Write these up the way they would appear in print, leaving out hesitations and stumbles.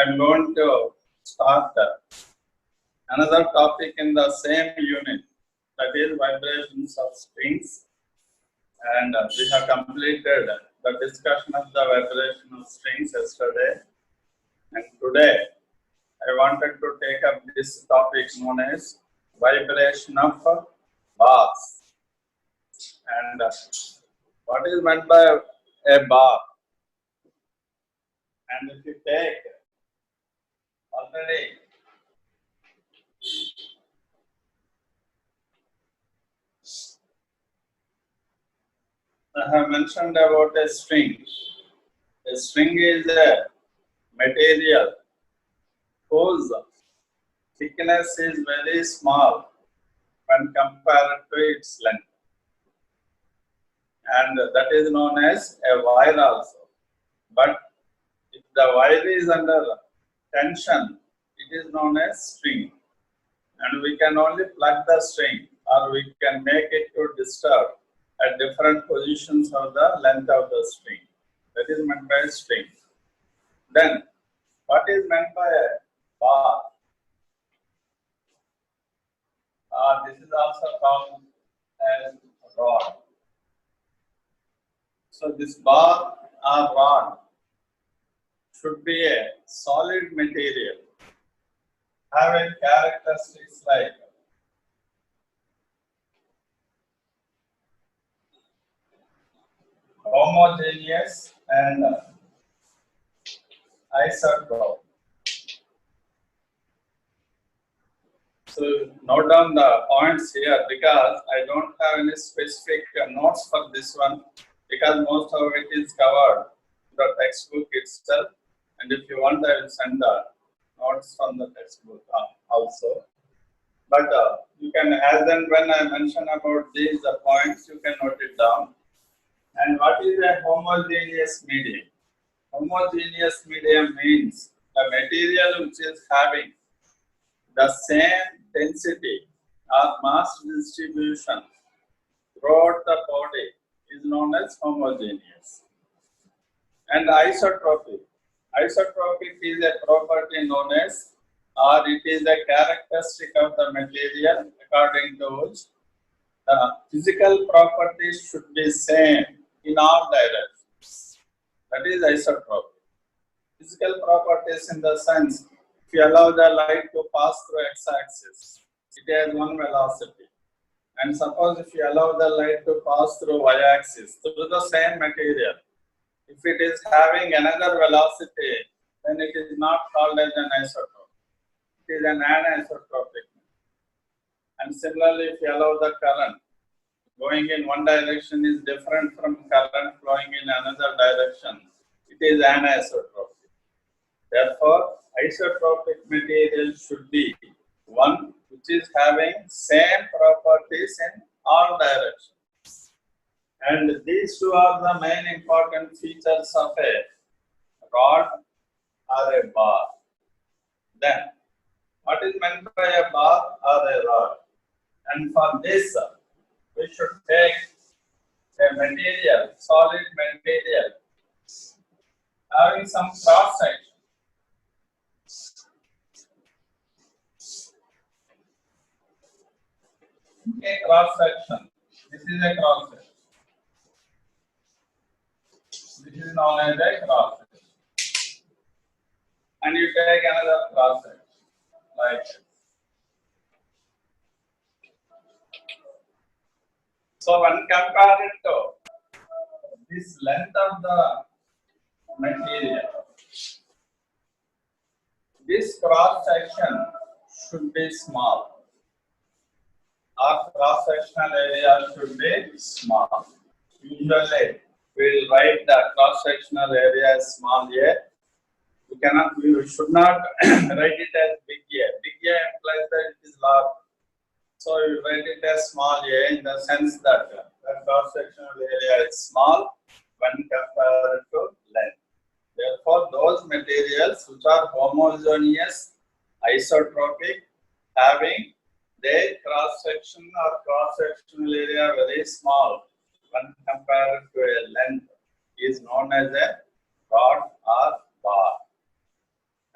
I'm going to start another topic in the same unit, that is vibrations of strings. And we have completed the discussion of the vibration of strings yesterday. And today, I wanted to take up this topic known as vibration of bars. And what is meant by a bar? And if you take already I have mentioned about a string. A string is a material whose thickness is very small when compared to its length. And that is known as a wire also. But if the wire is under tension, it is known as string. And we can only plug the string, or we can make it to disturb at different positions of the length of the string. That is meant by string. Then, what is meant by a bar? This is also called as rod. So this bar or rod should be a solid material, having characteristics like homogeneous and isotrope. So note down the points here, because I don't have any specific notes for this one, because most of it is covered in the textbook itself. And if you want, I will send the notes from the textbook also. But you can, as and when I mention about these points, you can note it down. And what is a homogeneous medium? Homogeneous medium means a material which is having the same density or mass distribution throughout the body is known as homogeneous. And isotropic. Isotropic is a property known as, or it is a characteristic of the material according to which the physical properties should be same in all directions. That is isotropic. Physical properties in the sense, if you allow the light to pass through x-axis, it has one velocity. And suppose if you allow the light to pass through y-axis, through the same material, if it is having another velocity, then it is not called as an isotrope. It is an anisotropic. And similarly, if you allow the current going in one direction is different from current flowing in another direction, it is anisotropic. Therefore, isotropic material should be one which is having same properties in all directions. And these two are the main important features of a rod or a bar. Then, what is meant by a bar or a rod? And for this, we should take a material, solid material, having some cross section. A cross section. This is a cross section. This is known as a cross section. And you take another cross section like this. So when compared to this length of the material, this cross section should be small. Our cross sectional area should be small. Usually, we will write the cross sectional area as small a. We should not write it as big A. Big A implies that it is large. So you write it as small a in the sense that the cross sectional area is small when compared to length. Therefore, those materials which are homogeneous, isotropic, having their cross section or cross sectional area very small when compared to a length is known as a rod or bar.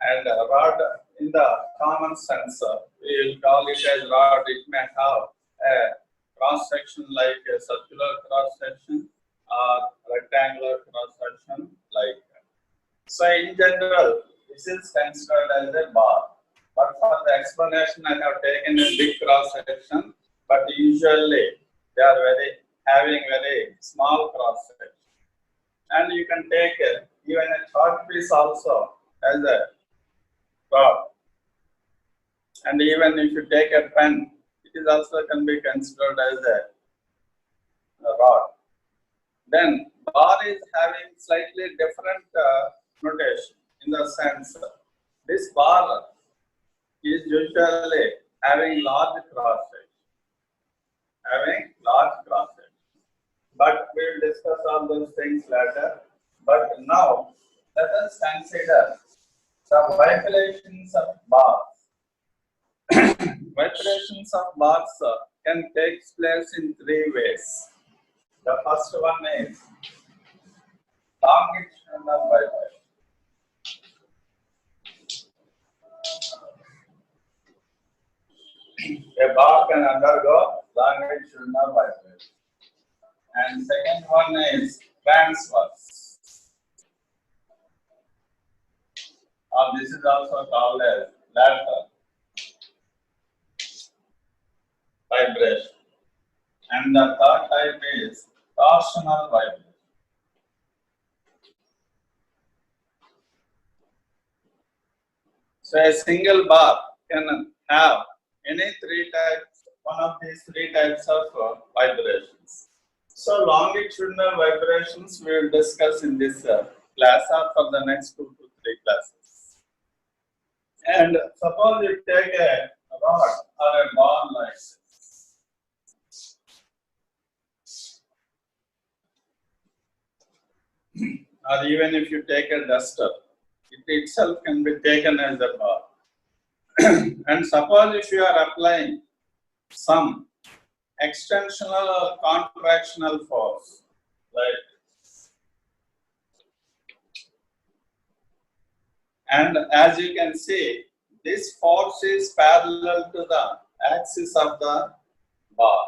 And a rod, in the common sense, we will call it as rod. It may have a cross section like a circular cross section or rectangular cross section like that. So in general, this is considered as a bar. But for the explanation, I have taken a big cross section. But usually they are having very small cross section. And you can take even a chalk piece also as a rod. And even if you take a pen, it is also can be considered as a rod. Then bar is having slightly different notation in the sense this bar is usually having large cross section, But we will discuss all those things later. But now let us consider the vibrations of bars. Vibrations of bars can take place in three ways. The first one is longitudinal vibration. A bar can undergo longitudinal vibration. And second one is transverse. This is also called as lateral vibration. And the third type is torsional vibration. So a single bar can have any three types, one of these three types of vibrations. So longitudinal vibrations we will discuss in this class or for the next 2 to 3 classes. And suppose you take a rod or a ball like this. Or even if you take a duster, it itself can be taken as a bar. And suppose if you are applying some extensional or contractional force, like this. And as you can see, this force is parallel to the axis of the bar.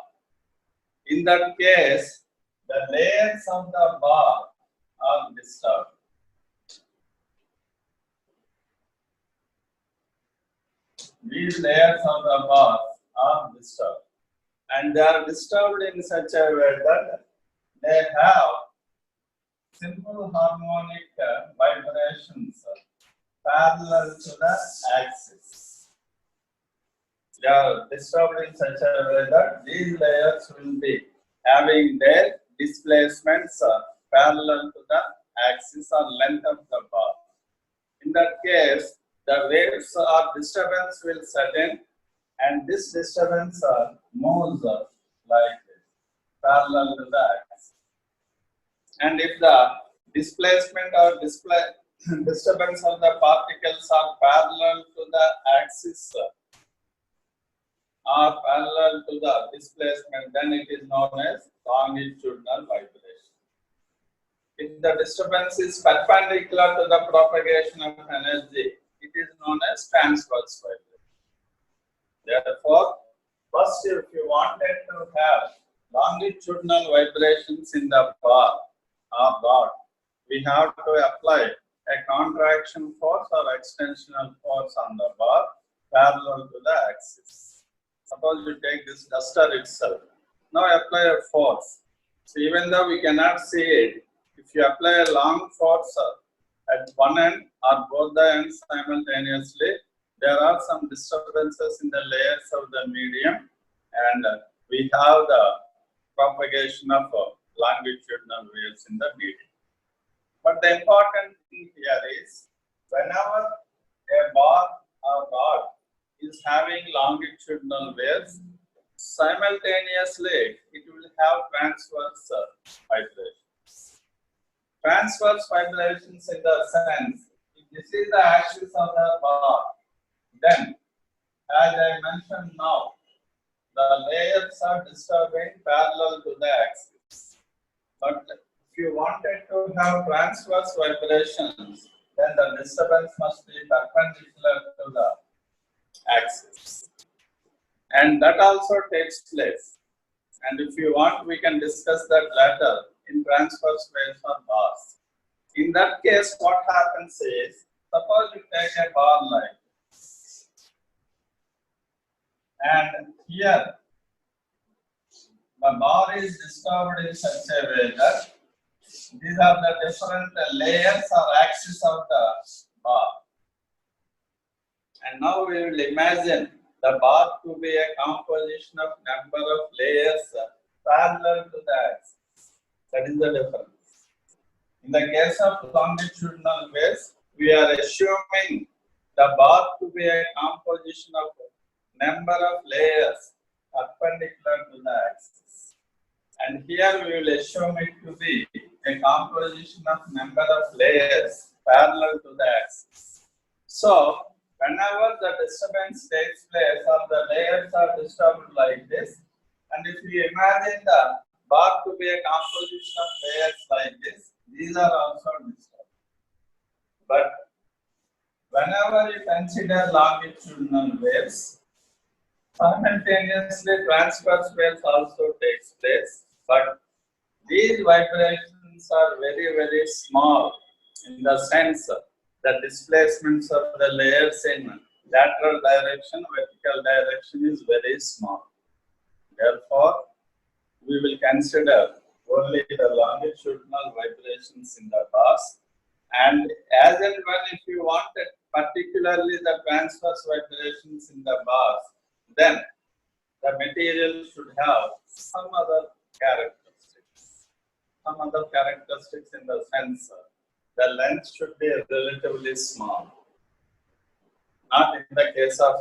In that case, the layers of the bar are disturbed. These layers of the bar are disturbed. And they are disturbed in such a way that they have simple harmonic vibrations parallel to the axis. They are disturbed in such a way that these layers will be having their displacements parallel to the axis or length of the bar. In that case, the waves or disturbance will set in, and this disturbance moves like this, parallel to the axis. And if the displacement or disturbance of the particles are parallel to the axis or parallel to the displacement, then it is known as longitudinal vibration. If the disturbance is perpendicular to the propagation of energy, it is known as transverse vibration. Therefore, first, if you wanted to have longitudinal vibrations in the bar or rod, we have to apply a contraction force or extensional force on the bar parallel to the axis. Suppose you take this duster itself. Now apply a force. So even though we cannot see it, if you apply a long force at one end or both the ends simultaneously, there are some disturbances in the layers of the medium, and we have the propagation of longitudinal waves in the medium. But the important thing here is, whenever a bar or rod is having longitudinal waves, simultaneously it will have transverse vibrations. Transverse vibrations in the sense, if this is the axis of the bar, then, as I mentioned now, the layers are disturbing parallel to the axis. But if you wanted to have transverse vibrations, then the disturbance must be perpendicular to the axis. And that also takes place. And if you want, we can discuss that later in transverse waves or bars. In that case, what happens is, suppose you take a bar like this, and here the bar is disturbed in such a way that these are the different layers or axes of the bar. And now we will imagine the bar to be a composition of number of layers parallel to the axis. That is the difference. In the case of longitudinal waves, we are assuming the bar to be a composition of number of layers perpendicular to the axis. And here we will assume it to be a composition of number of layers parallel to the axis. So, whenever the disturbance takes place or the layers are disturbed like this, and if you imagine the bar to be a composition of layers like this, these are also disturbed. But whenever you consider longitudinal waves, simultaneously transverse waves also takes place, but these vibrations are very, very small in the sense the displacements of the layers in lateral direction, vertical direction is very small. Therefore, we will consider only the longitudinal vibrations in the bars. And as and when if you wanted particularly the transverse vibrations in the bars, then the material should have some other characteristics. Some other characteristics in the sense the length should be relatively small. Not in the case of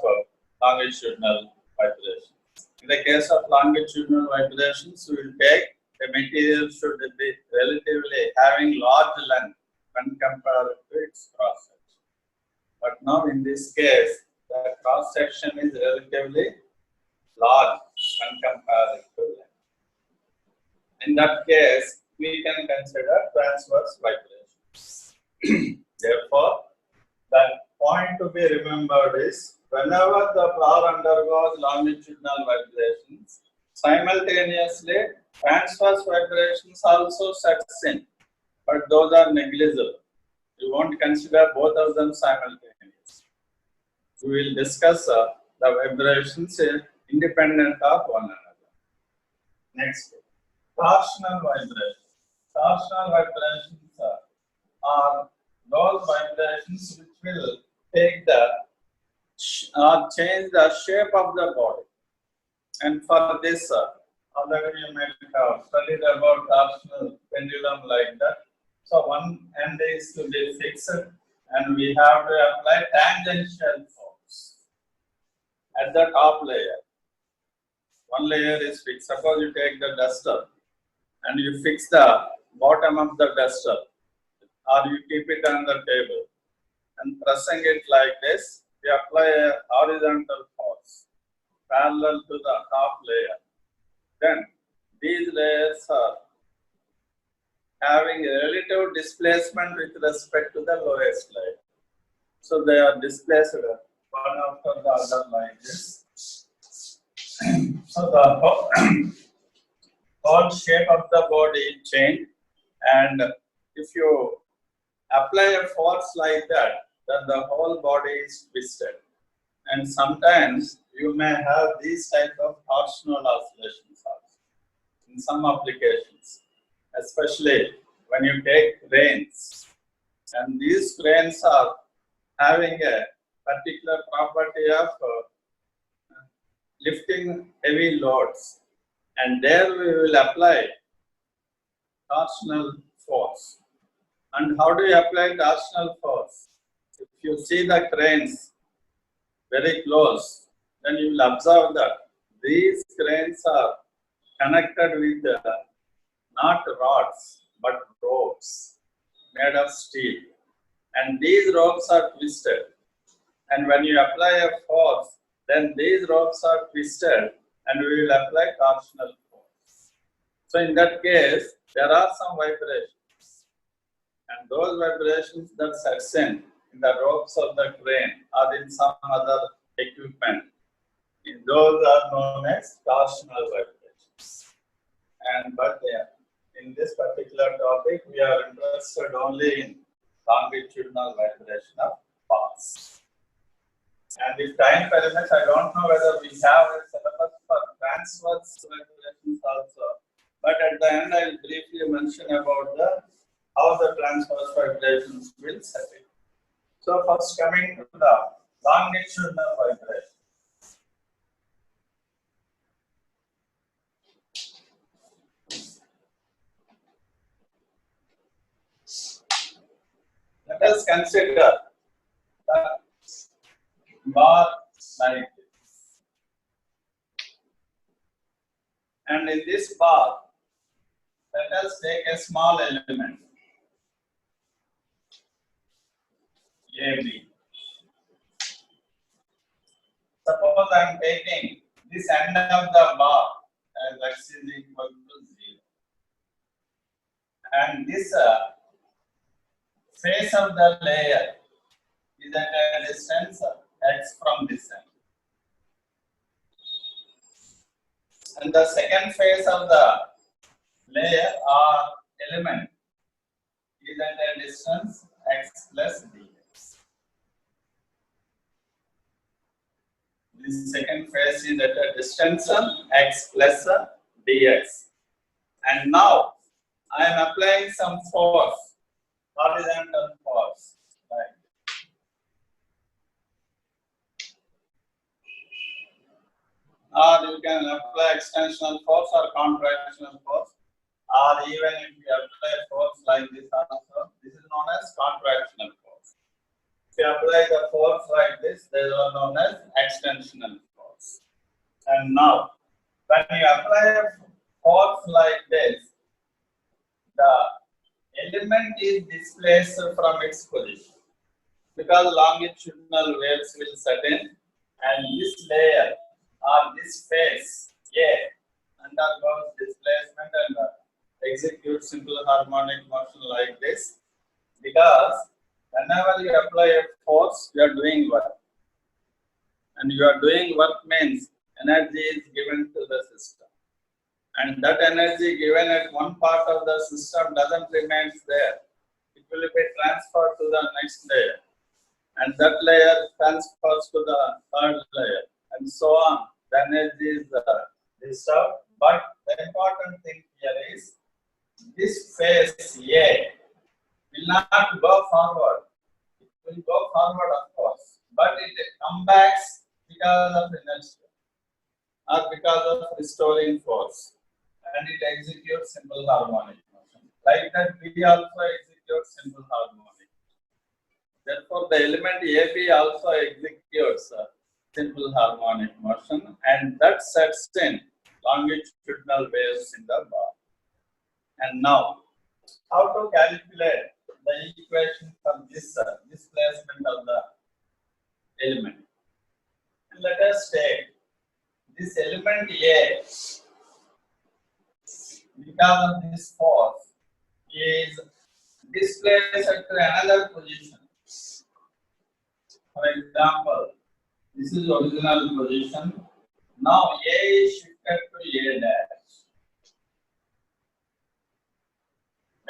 longitudinal vibrations. In the case of longitudinal vibrations, we will take the material should be relatively having large length when compared to its cross section. But now in this case, the cross section is relatively large when compared to length. In that case, we can consider transverse vibrations. Therefore, the point to be remembered is whenever the bar undergoes longitudinal vibrations, simultaneously transverse vibrations also sets in, but those are negligible. We won't consider both of them simultaneously. We will discuss the vibrations independent of one another. Next, torsional vibrations. Torsional vibrations are those vibrations which will take the change the shape of the body. And for this, already you may have studied about torsional pendulum like that. So one end is to be fixed, and we have to apply tangential force at the top layer. One layer is fixed. Suppose you take the duster and you fix the bottom of the duster, or you keep it on the table and pressing it like this, we apply a horizontal force parallel to the top layer. Then these layers are having a relative displacement with respect to the lowest layer. So they are displaced one after the other like this. So the whole shape of the body change, and if you apply a force like that, then the whole body is twisted. And sometimes you may have these type of torsional oscillations also in some applications, especially when you take cranes. And these cranes are having a particular property of lifting heavy loads. And there we will apply torsional force. And how do you apply torsional force? If you see the cranes very close, then you will observe that these cranes are connected with not rods but ropes made of steel. And these ropes are twisted. And when you apply a force, then these ropes are twisted and we will apply torsional force. So in that case, there are some vibrations. And those vibrations that sets in the ropes of the crane or in some other equipment, those are known as torsional vibrations. But in this particular topic, we are interested only in longitudinal vibration of pulse. And if time permits, I don't know whether we have a syllabus for transverse vibrations also. But at the end, I will briefly mention about how the transverse vibrations will set in. So first coming to the longitudinal vibration. Let us consider the bar like this. And in this bar, let us take a small element, AB. Suppose I am taking this end of the bar as x is equal to 0. And this face of the layer is at a distance x from this end. And the second face of the layer or element is at a distance x plus dx. This second face is at a distance x plus dx. And now I am applying some force, horizontal force. Right. Or you can apply extensional force or contractional force. Or even if you apply force like this also, this is known as contractional force. If you apply the force like this, they are known as extensional force. And now, when you apply a force like this, the element is displaced from its position because longitudinal waves will set in, and this layer or this face A undergoes displacement and executes simple harmonic motion like this, because whenever you apply a force, you are doing work. And you are doing work means energy is given to the system. And that energy given at one part of the system doesn't remain there. It will be transferred to the next layer. And that layer transfers to the third layer. And so on. The energy is disturbed. But the important thing here is this phase A will not go forward. It will go forward, of course, but it comes back because of inertia or because of restoring force, and it executes simple harmonic motion. Like that, we also execute simple harmonic. Therefore, the element AB also executes simple harmonic motion, and that sets in longitudinal waves in the bar. And now, how to calculate the equation for this displacement of the element? And let us take this element A, because of this force, is displaced to another position. For example, this is original position. Now A is shifted to A dash.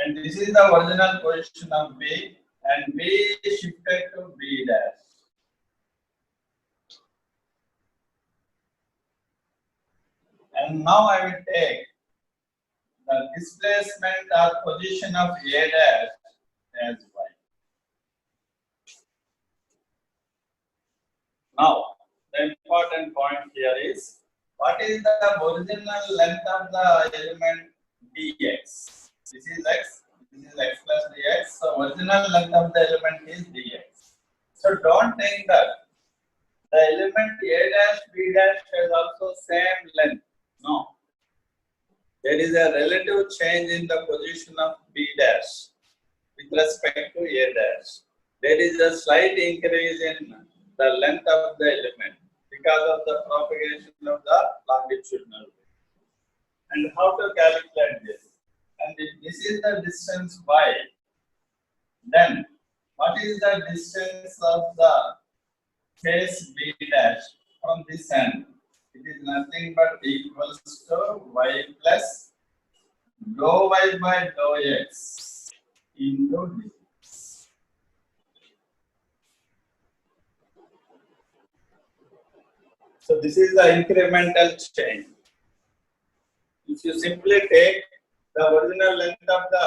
And this is the original position of B, and B is shifted to B dash. And now I will take the displacement or position of A dash as Y. Now, the important point here is, what is the original length of the element dx? This is x, this is x plus dx. So, original length of the element is dx. So, don't think that the element A dash, B dash has also same length. No. There is a relative change in the position of B dash with respect to A dash. There is a slight increase in the length of the element because of the propagation of the longitudinal wave. And how to calculate this? And if this is the distance y, Then, what is the distance of the face B dash from this end? It is nothing but equals to y plus dou y by dou x into dx. So this is the incremental change. If you simply take the original length of the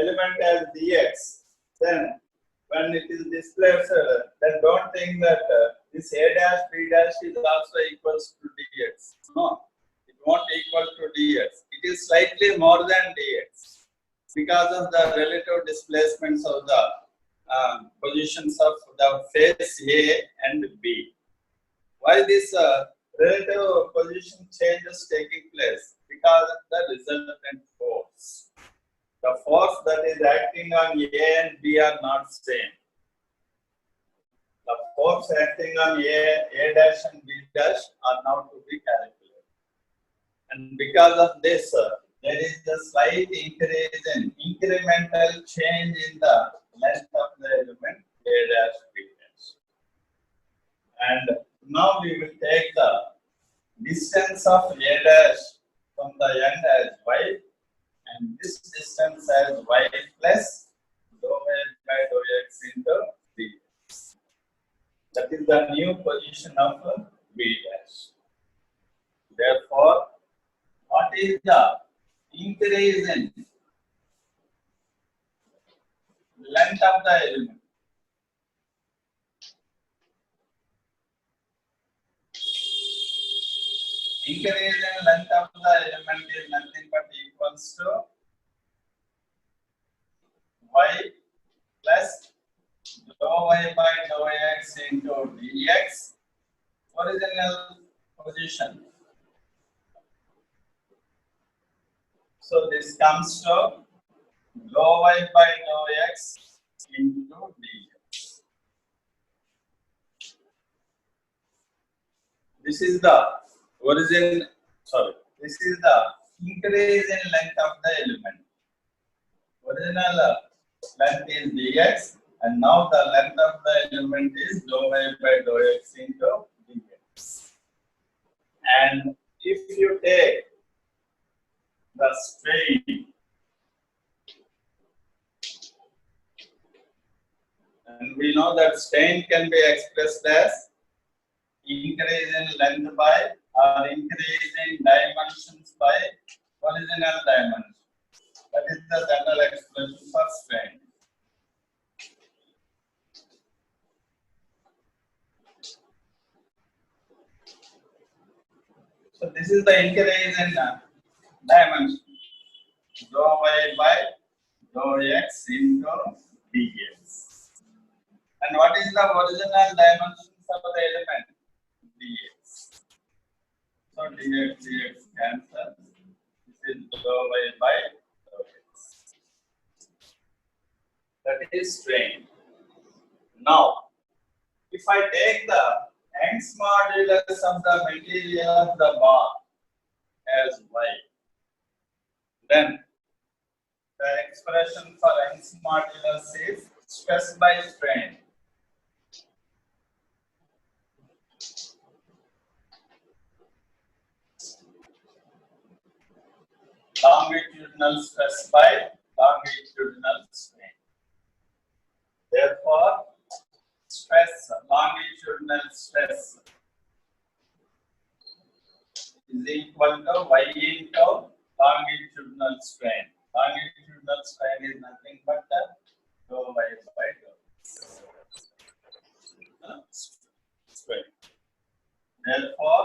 element as dx, then when it is displaced, then don't think that this a dash b dash is also equals to dx. No, it won't equal to dx. It is slightly more than dx because of the relative displacements of the positions of the face A and B. Why this relative position change is taking place? Because of the resultant force. The force that is acting on A and B are not same. The force acting on A dash and B dash are now to be calculated. And because of this, there is a slight increase in incremental change in the length of the element A dash B dash. And now we will take the distance of A dash from the end as y, and this distance as y plus dou y by dou x into dx. That is the new position of B dash. Therefore, what is the increase in length of the element? Increase in length of the element is nothing but equals to y plus dou y by dou x into dx, original position. So this comes to dou y by dou x into dx. This is the origin, this is the increase in length of the element. Original length is dx, and now the length of the element is dou y by dou x into dx. And if you take the strain, and we know that strain can be expressed as increase in length by or increase in dimensions by original dimension. That is the general expression for strain. So this is the increase in dimension. Dou y by dou x into dx. And what is the original dimensions of the element? Dx. So dx cancels. This is dou y by dou x. That is strain. Now, if I take the Young's modulus of the material of the bar as y, then the expression for Young's modulus is stress by strain. Longitudinal stress by longitudinal strain. Therefore, stress, longitudinal stress is equal to y into longitudinal strain. Longitudinal strain is nothing but dou y by dou strain. Therefore,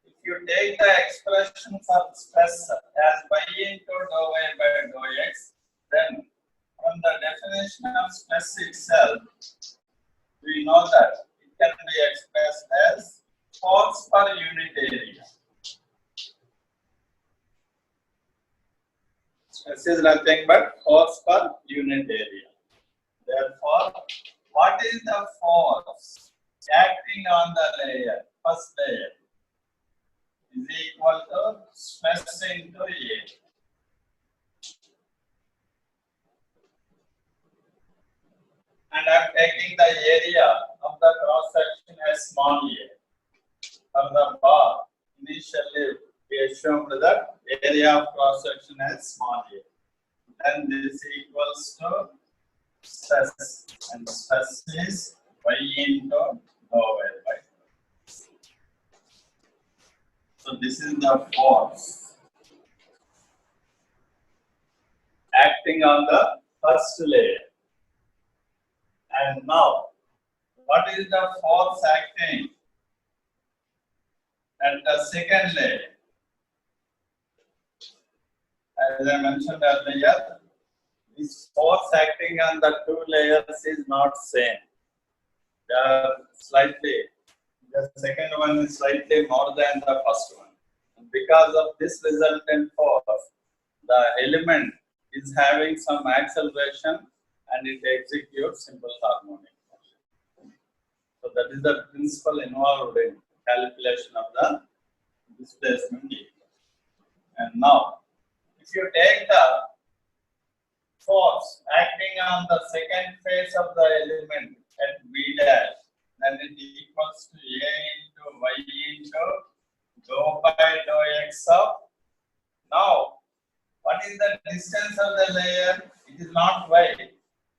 if you take the expression for stress as y into dou y by dou x, then from the definition of stress itself, we know that it can be expressed as force per unit area. Stress is nothing but force per unit area. Therefore, what is the force acting on the layer, first layer, is equal to stress into A. and I'm taking the area of the cross section as small a. For the bar, initially we assumed that area of cross section as small a. Then this equals to stress, and stress is y into dou y by. So this is the force acting on the first layer. And now, what is the force acting at the second layer? As I mentioned earlier, this force acting on the two layers is not same. They are slightly, the second one is slightly more than the first one. And because of this resultant force, the element is having some acceleration and it executes simple harmonic motion. So that is the principle involved in calculation of the displacement equation. And now, if you take the force acting on the second face of the element at B dash, then it equals to A into Y into dou by dou x of. Now, what is the distance of the layer? It is not y.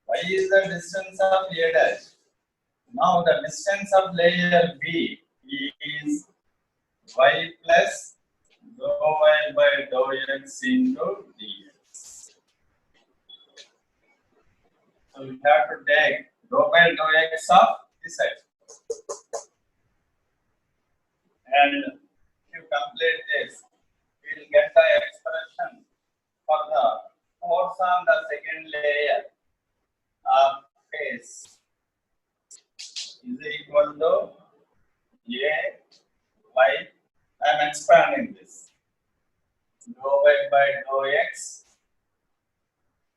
Y is the distance of A dash. Now, the distance of layer B is y plus dou y by dou x into dx. So we have to take dou by dou x of this side. And if you complete this, we will get the expression for the force on the second layer of face is equal to A y. I am expanding this. Dou y by dou x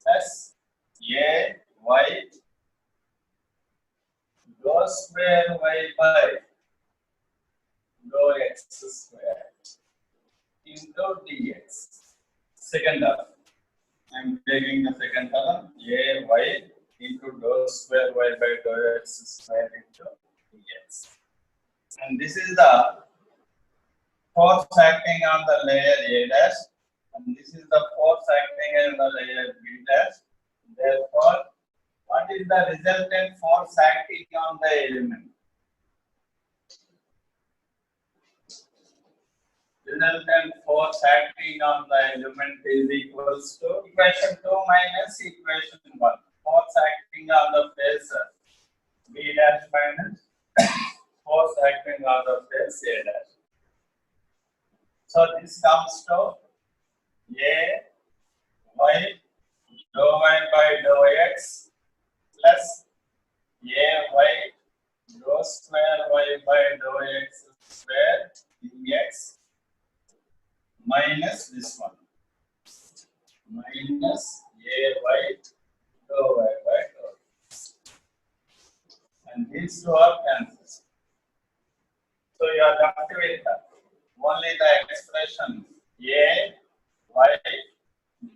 plus A y dou square y by dou x square into dx. Second term. I am taking the second term A y into dou square y by dou x square into dx. And this is the force acting on the layer A dash, and this is the force acting on the layer B dash. Therefore, what is the resultant force acting on the element? Resultant force acting on the element is equals to equation 2 minus equation 1. Force acting on the face B dash minus force acting on the face A dash. So this comes to A y dou y by dou x plus A y dou square y by dou x square dx minus this one minus A y dou y by dou x. And these two are cancelled. So you are left with only the expression A y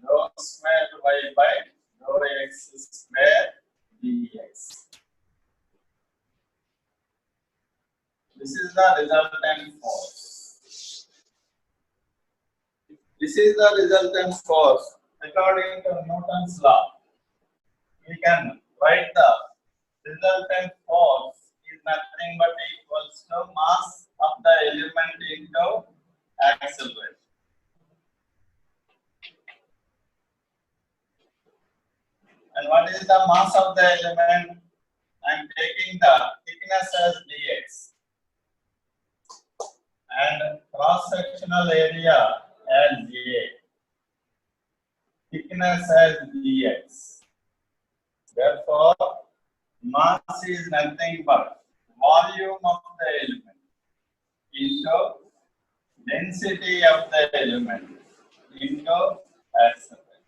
dou square y by dou x square dx. This is the resultant force. This is the resultant force. According to Newton's law, we can write the resultant force is nothing but equals to mass of the element into acceleration. And what is the mass of the element? I am taking the thickness as dx and cross-sectional area as A. Thickness as dx. Therefore, mass is nothing but volume of the element into density of the element into acceleration.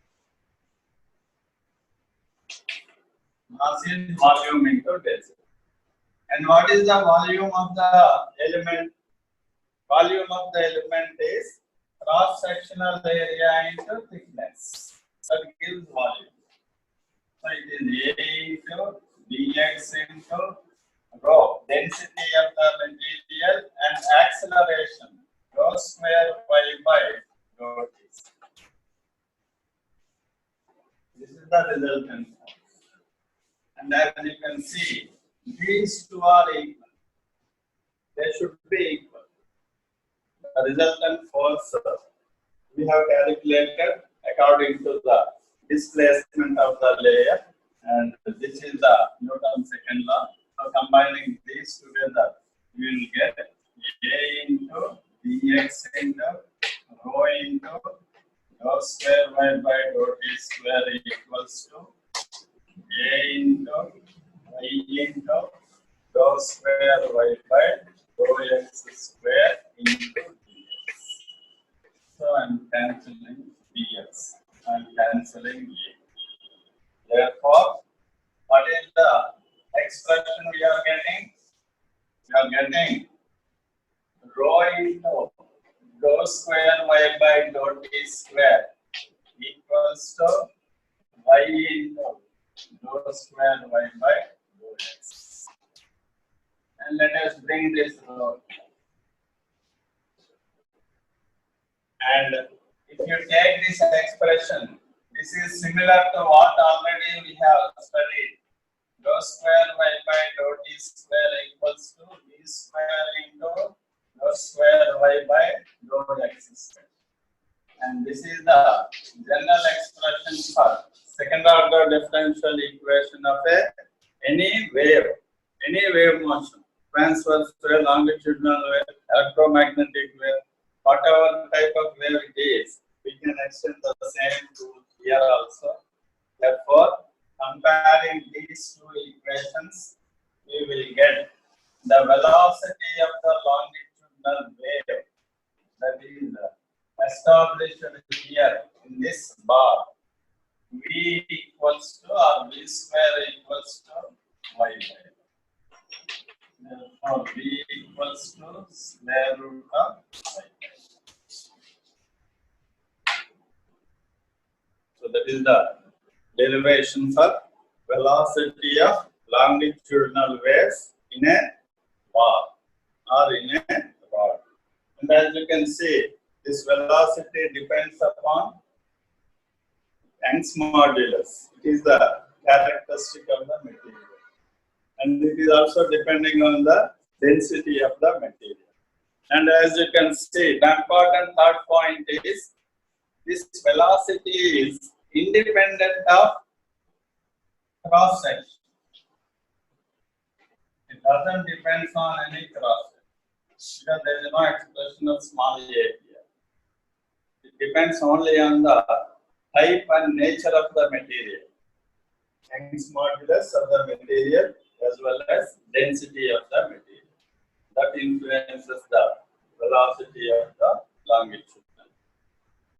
Mass is volume into density. And what is the volume of the element? Volume of the element is cross-sectional area into thickness. That gives volume. So it is A into dx into rho, density of the material, and acceleration, rho square y by rho t. This is the resultant force. And as you can see, these two are equal. They should be equal. The resultant force we have calculated according to the displacement of the layer, and this is the Newton's second law. So combining these together, we will get A into dx into rho into rho square y by rho t square equals to A into y into rho square y by rho x square into dx. So I'm cancelling dx. I'm cancelling a. Therefore, what is the expression we are getting? We are getting rho into rho square y by rho t square equals to y into rho square y by rho x. And let us bring this rho. And if you take this expression, this is similar to what already we have studied. Rho square y by rho t square equals to v square into rho square y by rho x square. And this is the general expression for second order differential equation of any wave motion, transverse wave, longitudinal wave, electromagnetic wave, whatever type of wave it is, we can extend the same rule here also. Therefore, comparing these two equations, we will get the velocity of the longitudinal wave that is established here in this bar. V equals to or v square equals to y by. Therefore, v equals to square root of y. So that is the derivation for velocity of longitudinal waves in a bar or in a rod. And as you can see, this velocity depends upon Young's modulus. It is the characteristic of the material. And it is also depending on the density of the material. And as you can see, the important third point is this velocity is independent of cross section. It doesn't depend on any cross section because there is no expression of small a here. It depends only on the type and nature of the material, Young's modulus of the material as well as density of the material. That influences the velocity of the longitude.